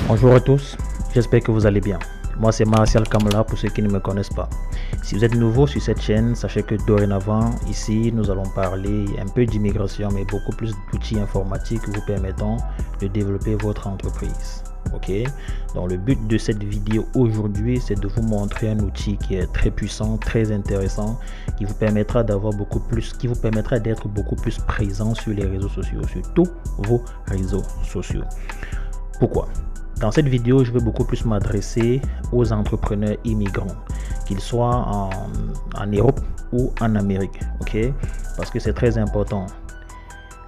Bonjour à tous, j'espère que vous allez bien. Moi c'est Martial Kamala pour ceux qui ne me connaissent pas. Si vous êtes nouveau sur cette chaîne, sachez que dorénavant, ici nous allons parler un peu d'immigration mais beaucoup plus d'outils informatiques vous permettant de développer votre entreprise. Ok, donc le but de cette vidéo aujourd'hui, c'est de vous montrer un outil qui est très puissant, très intéressant, qui vous permettra d'avoir beaucoup plus, qui vous permettra d'être beaucoup plus présent sur les réseaux sociaux, sur tous vos réseaux sociaux. Pourquoi? Dans cette vidéo, je vais beaucoup plus m'adresser aux entrepreneurs immigrants, qu'ils soient en Europe ou en Amérique, ok? Parce que c'est très important.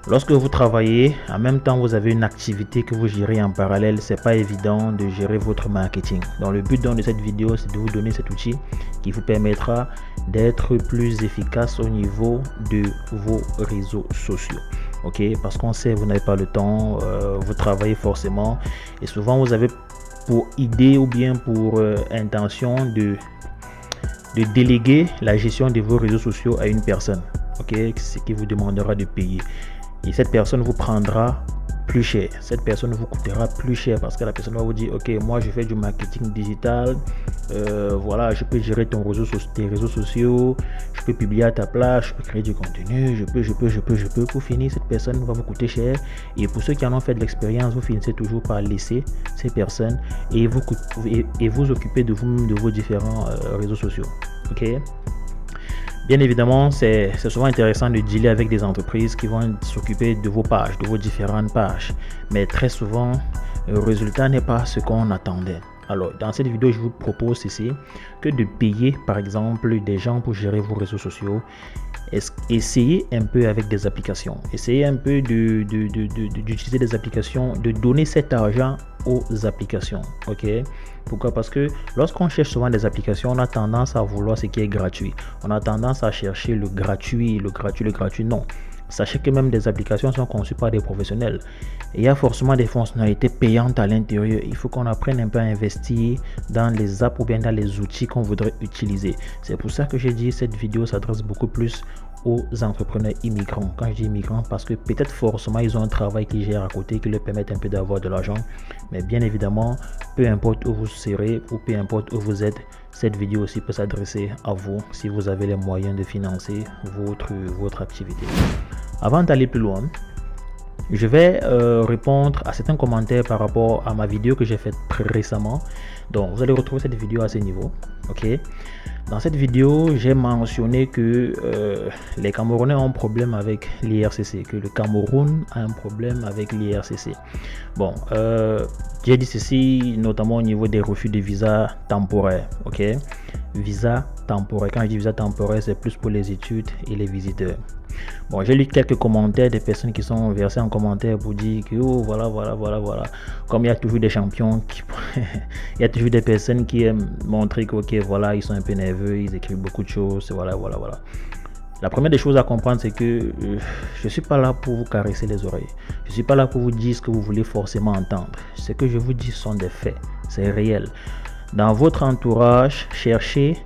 Lorsque vous travaillez, en même temps vous avez une activité que vous gérez en parallèle, c'est pas évident de gérer votre marketing. Donc le but de cette vidéo, c'est de vous donner cet outil qui vous permettra d'être plus efficace au niveau de vos réseaux sociaux. Ok, parce qu'on sait, vous n'avez pas le temps, vous travaillez forcément et souvent vous avez pour idée ou bien pour intention de déléguer la gestion de vos réseaux sociaux à une personne, ok, ce qui vous demandera de payer. Et cette personne vous prendra plus cher, cette personne vous coûtera plus cher parce que la personne va vous dire ok, moi je fais du marketing digital, voilà, je peux gérer tes réseaux sociaux, je peux publier à ta place, je peux créer du contenu, je peux. Pour finir, cette personne va vous coûter cher. Et pour ceux qui en ont fait de l'expérience, vous finissez toujours par laisser ces personnes et vous occuper de vous-même de vos différents réseaux sociaux. Ok. Bien évidemment, c'est souvent intéressant de dealer avec des entreprises qui vont s'occuper de vos pages, de vos différentes pages. Mais très souvent, le résultat n'est pas ce qu'on attendait. Alors, dans cette vidéo, je vous propose ici que de payer, par exemple, des gens pour gérer vos réseaux sociaux. Essayez un peu avec des applications. Essayez un peu d'utiliser des applications, de donner cet argent aux applications. Ok? Pourquoi? Parce que lorsqu'on cherche souvent des applications, on a tendance à vouloir ce qui est gratuit. On a tendance à chercher le gratuit. Non. Sachez que même des applications sont conçues par des professionnels. Et il y a forcément des fonctionnalités payantes à l'intérieur. Il faut qu'on apprenne un peu à investir dans les apps ou bien dans les outils qu'on voudrait utiliser. C'est pour ça que j'ai dit cette vidéo s'adresse beaucoup plus aux entrepreneurs immigrants. Quand je dis immigrants, parce que peut-être forcément ils ont un travail qui gère à côté qui leur permet un peu d'avoir de l'argent. Mais bien évidemment, peu importe où vous serez ou peu importe où vous êtes, cette vidéo aussi peut s'adresser à vous si vous avez les moyens de financer votre activité. Avant d'aller plus loin, je vais répondre à certains commentaires par rapport à ma vidéo que j'ai faite récemment. Donc vous allez retrouver cette vidéo à ce niveau. Ok. Dans cette vidéo, j'ai mentionné que les Camerounais ont un problème avec l'IRCC, que le Cameroun a un problème avec l'IRCC. Bon, j'ai dit ceci notamment au niveau des refus de visa temporaires. Ok, visa temporaire. Quand je dis visa temporaire, c'est plus pour les études et les visiteurs. Bon, j'ai lu quelques commentaires des personnes qui sont versées en commentaire pour dire que oh, voilà. Comme il y a toujours des champions, il y a toujours des personnes qui aiment montrer que ok, voilà, ils sont un peu nerveux, ils écrivent beaucoup de choses, voilà. La première des choses à comprendre, c'est que je suis pas là pour vous caresser les oreilles. Je suis pas là pour vous dire ce que vous voulez forcément entendre. Ce que je vous dis sont des faits, c'est réel. Dans votre entourage, cherchez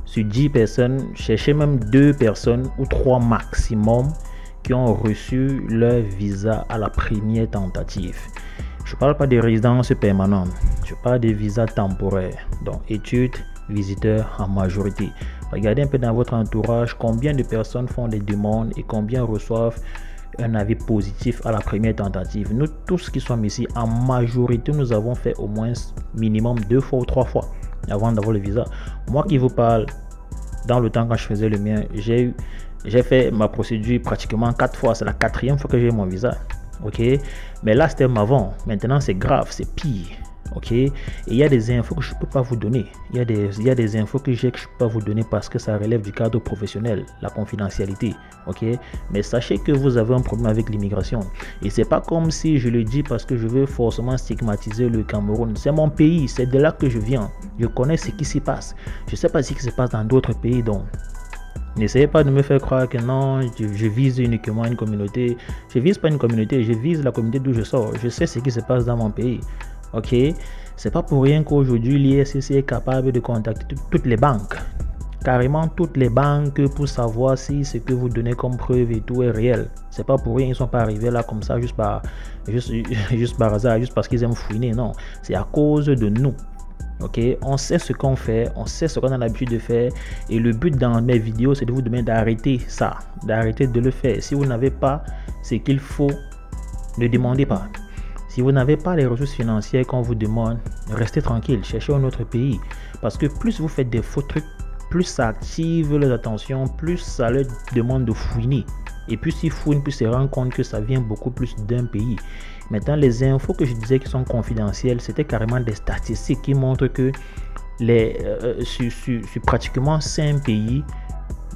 sur 10 personnes, cherchez même 2 personnes ou 3 maximum qui ont reçu leur visa à la première tentative. Je ne parle pas de résidence permanente, je parle de visa temporaire, donc études, visiteurs en majorité. Regardez un peu dans votre entourage combien de personnes font des demandes et combien reçoivent un avis positif à la première tentative. Nous tous qui sommes ici, en majorité, nous avons fait au moins minimum 2 fois ou 3 fois avant d'avoir le visa. Moi qui vous parle, dans le temps quand je faisais le mien, j'ai fait ma procédure pratiquement 4 fois. C'est la 4e fois que j'ai mon visa. Ok, mais là c'était avant. Maintenant c'est grave, c'est pire. Ok, et il y a des infos que je ne peux pas vous donner. Il y a des infos que je ne peux pas vous donner parce que ça relève du cadre professionnel, la confidentialité. Ok, mais sachez que vous avez un problème avec l'immigration. Et c'est pas comme si je le dis parce que je veux forcément stigmatiser le Cameroun. C'est mon pays, c'est de là que je viens. Je connais ce qui s'y passe. Je ne sais pas ce qui se passe dans d'autres pays, donc n'essayez pas de me faire croire que non, je vise uniquement une communauté. Je vise pas une communauté, je vise la communauté d'où je sors. Je sais ce qui se passe dans mon pays. Ok, c'est pas pour rien qu'aujourd'hui l'IRCC est capable de contacter toutes les banques carrément toutes les banques pour savoir si ce que vous donnez comme preuve et tout est réel. C'est pas pour rien, ils sont pas arrivés là comme ça juste par hasard, juste parce qu'ils aiment fouiner. Non, c'est à cause de nous. Ok, on sait ce qu'on fait, on sait ce qu'on a l'habitude de faire, et le but dans mes vidéos, c'est de vous demander d'arrêter ça, d'arrêter de le faire. Si vous n'avez pas ce qu'il faut, ne demandez pas. Si vous n'avez pas les ressources financières qu'on vous demande, restez tranquille, cherchez un autre pays. Parce que plus vous faites des faux trucs, plus ça active leur attention, plus ça leur demande de fouiner. Et plus ils fouinent, plus ils se rendent compte que ça vient beaucoup plus d'un pays. Maintenant, les infos que je disais qui sont confidentielles, c'était carrément des statistiques qui montrent que sur pratiquement 5 pays,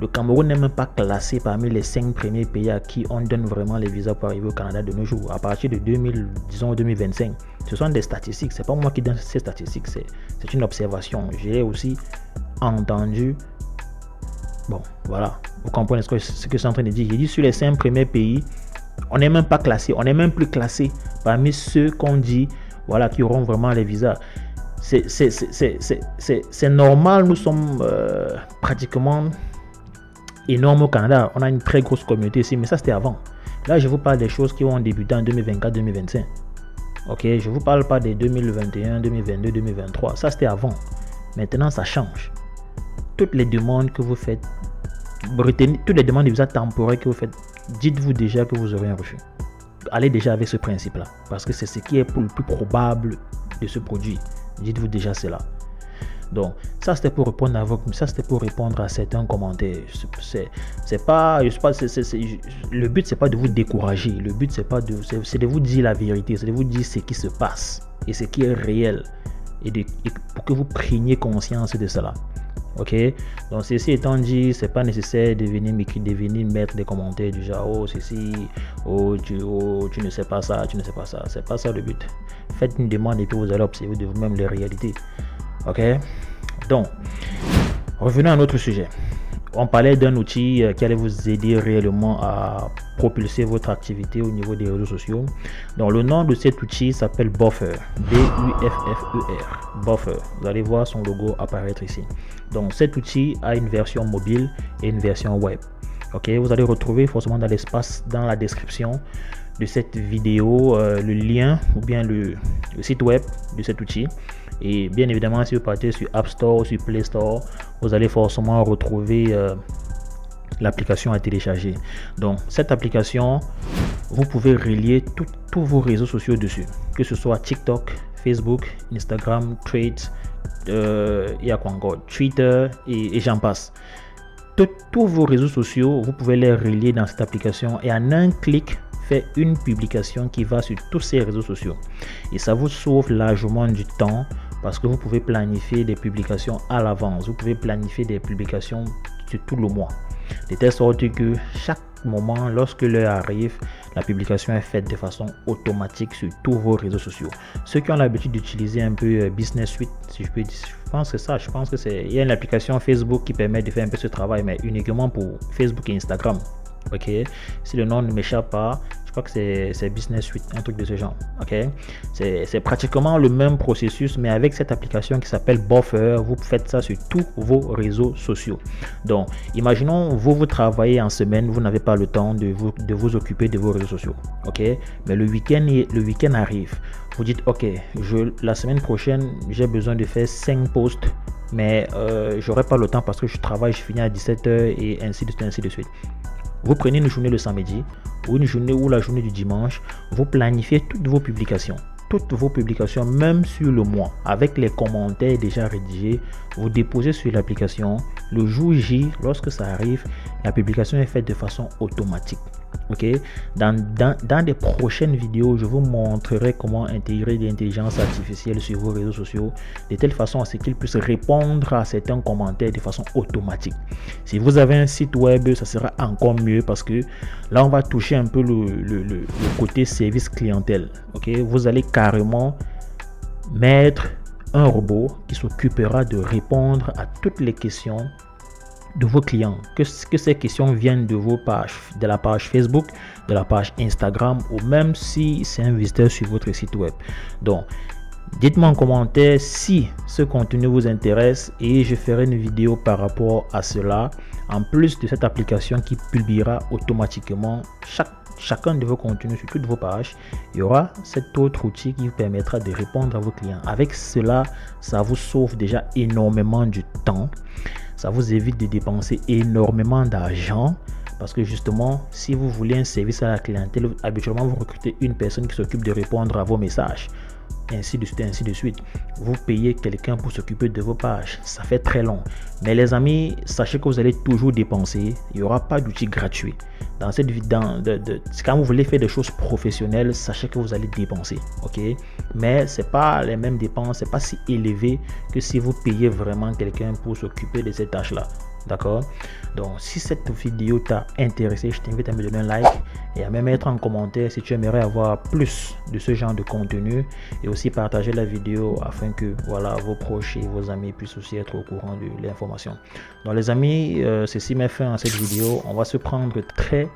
le Cameroun n'est même pas classé parmi les 5 premiers pays à qui on donne vraiment les visas pour arriver au Canada de nos jours. À partir de 2025, ce sont des statistiques. C'est pas moi qui donne ces statistiques, c'est une observation. J'ai aussi entendu. Bon, voilà. Vous comprenez ce que je suis en train de dire. J'ai dit sur les 5 premiers pays, on n'est même pas classé. On n'est même plus classé parmi ceux qu'on dit, voilà, qui auront vraiment les visas. C'est normal. Nous sommes pratiquement énormes au Canada. On a une très grosse communauté ici, mais ça c'était avant. Là, je vous parle des choses qui vont débuter en 2024-2025. Ok, je vous parle pas des 2021, 2022, 2023. Ça c'était avant. Maintenant, ça change. Toutes les demandes que vous faites, retenez, toutes les demandes de visa temporaires que vous faites, dites-vous déjà que vous aurez un refus. Allez déjà avec ce principe-là, parce que c'est ce qui est le plus probable de se produire. Dites-vous déjà cela. Donc, ça c'était pour répondre à à certains commentaires. Le but c'est pas de vous décourager. Le but c'est de vous dire la vérité, c'est de vous dire ce qui se passe et ce qui est réel, et pour que vous preniez conscience de cela. Ok, donc ceci étant dit, c'est pas nécessaire de venir m'écrire, de venir mettre des commentaires du genre oh ceci, tu ne sais pas ça, tu ne sais pas ça. C'est pas ça le but. Faites une demande et puis vous allez observer de vous-même les réalités. Ok, donc revenons à notre sujet. On parlait d'un outil qui allait vous aider réellement à propulser votre activité au niveau des réseaux sociaux. Donc le nom de cet outil s'appelle Buffer, B-U-F-F-E-R, Buffer. Vous allez voir son logo apparaître ici. Donc cet outil a une version mobile et une version web. Ok, vous allez retrouver forcément dans l'espace, dans la description de cette vidéo, le lien ou bien le site web de cet outil. Et bien évidemment, si vous partez sur App Store ou sur Play Store, vous allez forcément retrouver l'application à télécharger. Donc cette application, vous pouvez relier tous vos réseaux sociaux dessus, que ce soit TikTok, Facebook, Instagram, Threads, il y a quoi encore, Twitter et j'en passe. Tous vos réseaux sociaux, vous pouvez les relier dans cette application et en un clic, faire une publication qui va sur tous ces réseaux sociaux. Et ça vous sauve largement du temps parce que vous pouvez planifier des publications à l'avance. Vous pouvez planifier des publications sur tout le mois. De telle sorte que chaque moment, lorsque l'heure arrive, la publication est faite de façon automatique sur tous vos réseaux sociaux. Ceux qui ont l'habitude d'utiliser un peu Business Suite, si je peux dire, je pense que il y a une application Facebook qui permet de faire un peu ce travail, mais uniquement pour Facebook et Instagram. Ok, si le nom ne m'échappe pas, je crois que c'est Business Suite, un truc de ce genre. Ok, c'est pratiquement le même processus, mais avec cette application qui s'appelle Buffer, vous faites ça sur tous vos réseaux sociaux. Donc, imaginons vous travaillez en semaine, vous n'avez pas le temps de vous occuper de vos réseaux sociaux. Ok, mais le week-end arrive. Vous dites ok, la semaine prochaine, j'ai besoin de faire 5 posts, mais j'aurai pas le temps parce que je travaille, je finis à 17h et ainsi de suite. Vous prenez une journée le samedi ou une journée ou la journée du dimanche, vous planifiez toutes vos publications, même sur le mois, avec les commentaires déjà rédigés, vous déposez sur l'application. Le jour J, lorsque ça arrive, la publication est faite de façon automatique. Ok, dans des prochaines vidéos, je vous montrerai comment intégrer l'intelligence artificielle sur vos réseaux sociaux de telle façon à ce qu'ils puissent répondre à certains commentaires de façon automatique. Si vous avez un site web, ça sera encore mieux parce que là on va toucher un peu le côté service clientèle. Ok, vous allez carrément mettre un robot qui s'occupera de répondre à toutes les questions de vos clients, que ces questions viennent de vos pages, de la page Facebook, de la page Instagram ou même si c'est un visiteur sur votre site web. Donc Dites-moi en commentaire si ce contenu vous intéresse et je ferai une vidéo par rapport à cela. En plus de cette application qui publiera automatiquement chacun de vos contenus sur toutes vos pages, il y aura cet autre outil qui vous permettra de répondre à vos clients. Avec cela, ça vous sauve déjà énormément du temps. Ça vous évite de dépenser énormément d'argent. Parce que justement, si vous voulez un service à la clientèle, habituellement vous recrutez une personne qui s'occupe de répondre à vos messages. Ainsi de suite, ainsi de suite. Vous payez quelqu'un pour s'occuper de vos pages. Ça fait très long. Mais les amis, sachez que vous allez toujours dépenser. Il n'y aura pas d'outil gratuit. Dans cette vidéo, quand vous voulez faire des choses professionnelles, sachez que vous allez dépenser. Ok? Mais ce n'est pas les mêmes dépenses, ce n'est pas si élevé que si vous payez vraiment quelqu'un pour s'occuper de ces tâches-là. D'accord? Donc, si cette vidéo t'a intéressé, je t'invite à me donner un like et à me mettre en commentaire si tu aimerais avoir plus de ce genre de contenu, et aussi partager la vidéo afin que voilà, vos proches et vos amis puissent aussi être au courant de l'information. Donc les amis, ceci met fin à cette vidéo. On va se prendre très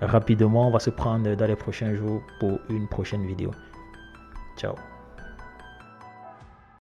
rapidement, on va se prendre dans les prochains jours pour une prochaine vidéo. Ciao.